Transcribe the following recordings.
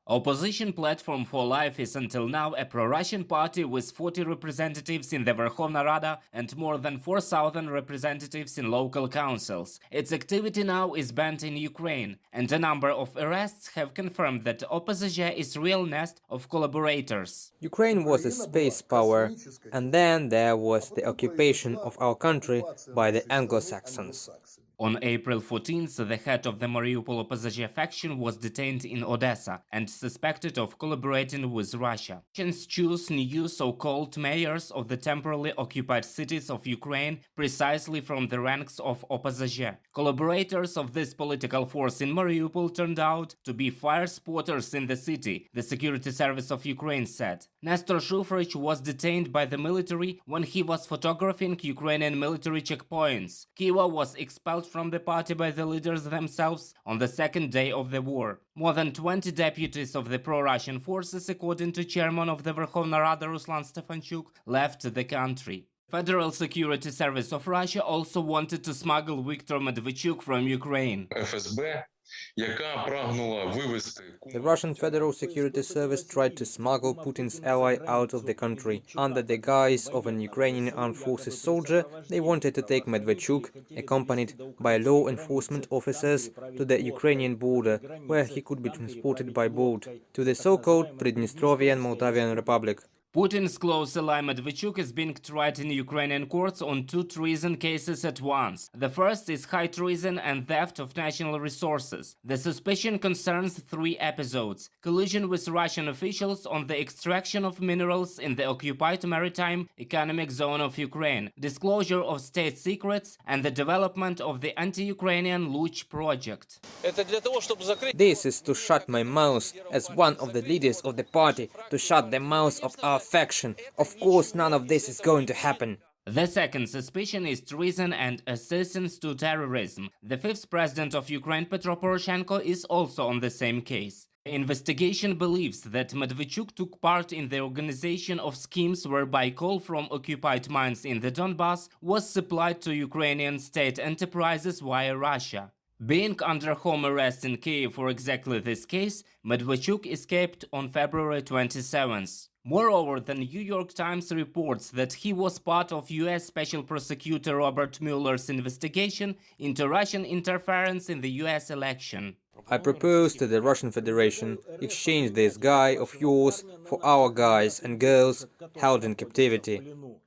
Opposition Platform for Life is until now a pro-Russian party with 40 representatives in the Verkhovna Rada and more than 4,000 representatives in local councils. Its activity now is banned in Ukraine, and a number of arrests have confirmed that OPZZ is real nest of collaborators. Ukraine was a space power, and then there was the occupation of our country by the Anglo-Saxons. On April 14th, the head of the Mariupol OPZZ faction was detained in Odessa and suspected of collaborating with Russia. Russians choose new so-called mayors of the temporarily occupied cities of Ukraine precisely from the ranks of OPZZ. Collaborators of this political force in Mariupol turned out to be fire spotters in the city, the Security Service of Ukraine said. Nestor Shufrich was detained by the military when he was photographing Ukrainian military checkpoints. Kiva was expelled from the party by the leaders themselves on the second day of the war. More than 20 deputies of the pro-Russian forces, according to chairman of the Verkhovna Rada Ruslan Stefanchuk, left the country. Federal Security Service of Russia also wanted to smuggle Viktor Medvedchuk from Ukraine. The Russian Federal Security Service tried to smuggle Putin's ally out of the country. Under the guise of an Ukrainian armed forces soldier, they wanted to take Medvedchuk, accompanied by law enforcement officers, to the Ukrainian border, where he could be transported by boat to the so-called Pridnestrovyan Moldavian Republic. Putin's close ally Medvedchuk is being tried in Ukrainian courts on 2 treason cases at once. The first is high treason and theft of national resources. The suspicion concerns 3 episodes: collusion with Russian officials on the extraction of minerals in the occupied maritime economic zone of Ukraine, disclosure of state secrets, and the development of the anti-Ukrainian Luch project. This is to shut my mouth as one of the leaders of the party, to shut the mouth of our faction. Of course, none of this is going to happen. The second suspicion is treason and assistance to terrorism. The 5th president of Ukraine, Petro Poroshenko, is also on the same case. The investigation believes that Medvedchuk took part in the organization of schemes whereby coal from occupied mines in the Donbass was supplied to Ukrainian state enterprises via Russia. Being under home arrest in Kyiv for exactly this case, Medvedchuk escaped on February 27th. Moreover, the New York Times reports that he was part of US Special Prosecutor Robert Mueller's investigation into Russian interference in the US election. I propose to the Russian Federation exchange this guy of yours for our guys and girls held in captivity.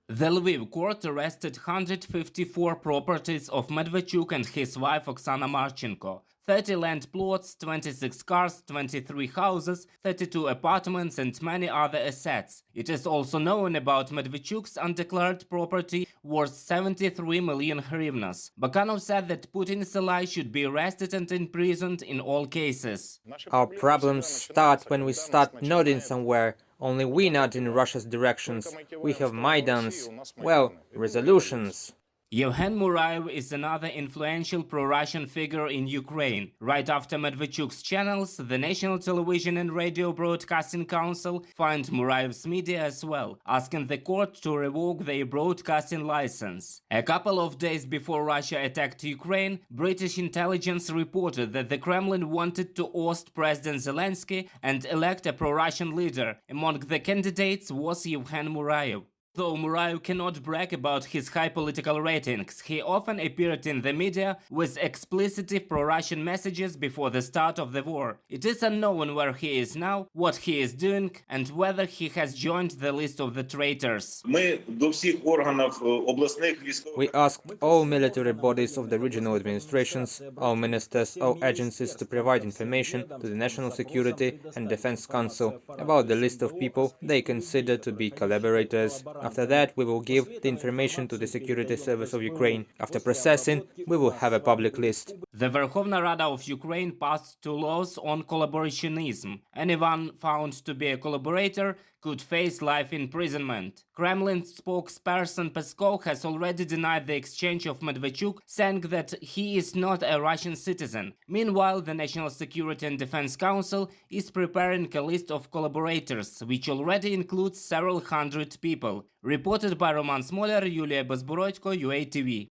The Lviv court arrested 154 properties of Medvedchuk and his wife Oksana Marchenko. 30 land plots, 26 cars, 23 houses, 32 apartments and many other assets. It is also known about Medvedchuk's undeclared property worth 73 million hryvnias. Bakanov said that Putin's ally should be arrested and imprisoned in all cases. Our problems start when we start nodding somewhere. Only we nod in Russia's directions. We have Maidans, well, resolutions. Johann Morav is another influential pro-Russian figure in Ukraine. Right after Medvedchuk's channels, the National Television and Radio Broadcasting Council fined Morav's media as well, asking the court to revoke their broadcasting license. A couple of days before Russia attacked Ukraine, British intelligence reported that the Kremlin wanted to oust President Zelensky and elect a pro-Russian leader. Among the candidates was Johann Morav. Though Morav cannot brag about his high political ratings, he often appeared in the media with explicitly pro-Russian messages before the start of the war. It is unknown where he is now, what he is doing, and whether he has joined the list of the traitors. We asked all military bodies of the regional administrations, all ministers, all agencies to provide information to the National Security and Defense Council about the list of people they consider to be collaborators. After that, we will give the information to the Security Service of Ukraine. After processing, we will have a public list. The Verkhovna Rada of Ukraine passed 2 laws on collaborationism. Anyone found to be a collaborator could face life imprisonment. Kremlin spokesperson Peskov has already denied the exchange of Medvedchuk, saying that he is not a Russian citizen. Meanwhile, the National Security and Defense Council is preparing a list of collaborators, which already includes several hundred people. Reported by Roman Mueller, Yulia Bezborodko, UATV.